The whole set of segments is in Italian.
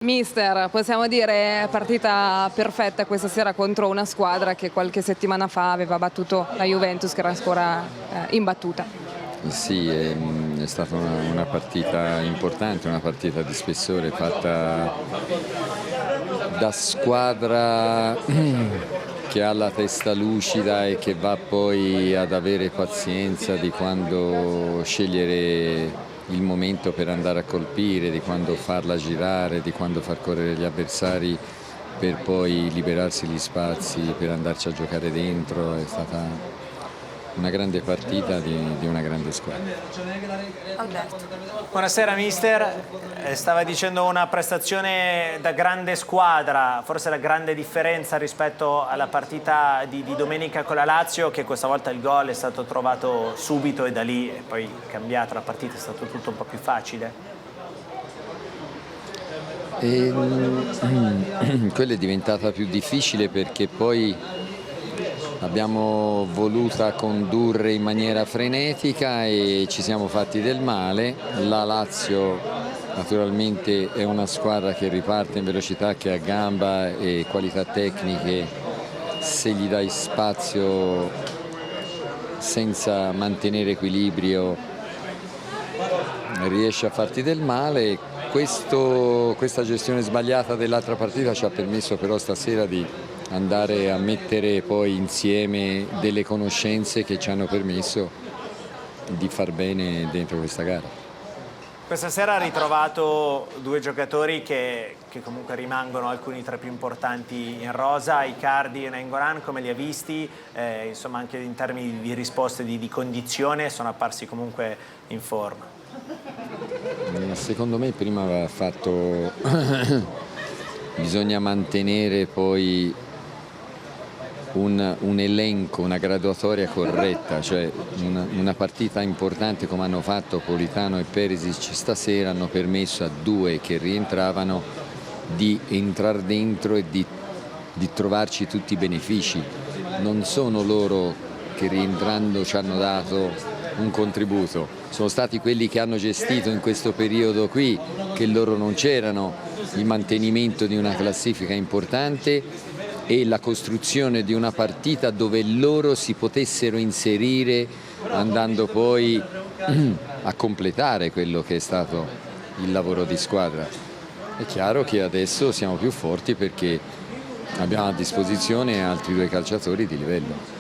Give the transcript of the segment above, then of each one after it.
Mister, possiamo dire partita perfetta questa sera contro una squadra che qualche settimana fa aveva battuto la Juventus, che era ancora imbattuta. Sì, è stata una partita importante, una partita di spessore fatta da squadra che ha la testa lucida e che va poi ad avere pazienza di quando scegliere il momento per andare a colpire, di quando farla girare, di quando far correre gli avversari per poi liberarsi gli spazi per andarci a giocare dentro. È stata una grande partita di una grande squadra. Alberto. Buonasera mister, stava dicendo una prestazione da grande squadra, forse la grande differenza rispetto alla partita di domenica con la Lazio, che questa volta il gol è stato trovato subito e da lì è poi cambiata la partita, è stato tutto un po' più facile. Quella è diventata più difficile perché poi abbiamo voluta condurre in maniera frenetica e ci siamo fatti del male. La Lazio naturalmente è una squadra che riparte in velocità, che ha gamba e qualità tecniche. Se gli dai spazio senza mantenere equilibrio riesce a farti del male. Questa gestione sbagliata dell'altra partita ci ha permesso però stasera di andare a mettere poi insieme delle conoscenze che ci hanno permesso di far bene dentro questa gara. Questa sera ha ritrovato due giocatori che comunque rimangono alcuni tra i più importanti in rosa, Icardi e Nainggolan. Come li ha visti? Insomma, anche in termini di risposte di condizione sono apparsi comunque in forma. Secondo me prima aveva fatto bisogna mantenere poi un elenco, una graduatoria corretta, cioè una partita importante come hanno fatto Politano e Perisic stasera hanno permesso a due che rientravano di entrare dentro e di trovarci tutti i benefici. Non sono loro che rientrando ci hanno dato un contributo, sono stati quelli che hanno gestito in questo periodo qui, che loro non c'erano, il mantenimento di una classifica importante e la costruzione di una partita dove loro si potessero inserire andando poi a completare quello che è stato il lavoro di squadra. È chiaro che adesso siamo più forti perché abbiamo a disposizione altri due calciatori di livello.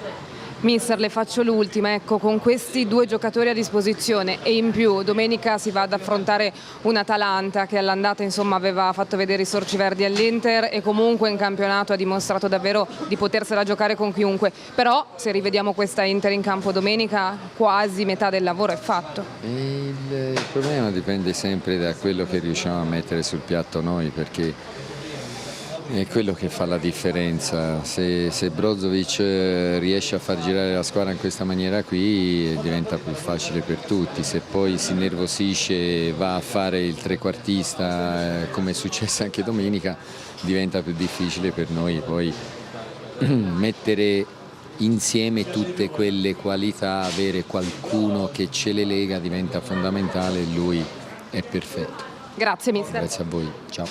Mister, le faccio l'ultima, ecco, con questi due giocatori a disposizione e in più domenica si va ad affrontare un'Atalanta che all'andata insomma aveva fatto vedere i sorci verdi all'Inter e comunque in campionato ha dimostrato davvero di potersela giocare con chiunque, però se rivediamo questa Inter in campo domenica quasi metà del lavoro è fatto. Il problema dipende sempre da quello che riusciamo a mettere sul piatto noi, perché è quello che fa la differenza. Se Brozovic riesce a far girare la squadra in questa maniera qui diventa più facile per tutti. Se poi si innervosisce e va a fare il trequartista come è successo anche domenica, diventa più difficile per noi poi mettere insieme tutte quelle qualità. Avere qualcuno che ce le lega diventa fondamentale e lui è perfetto. Grazie mister. Grazie a voi, ciao.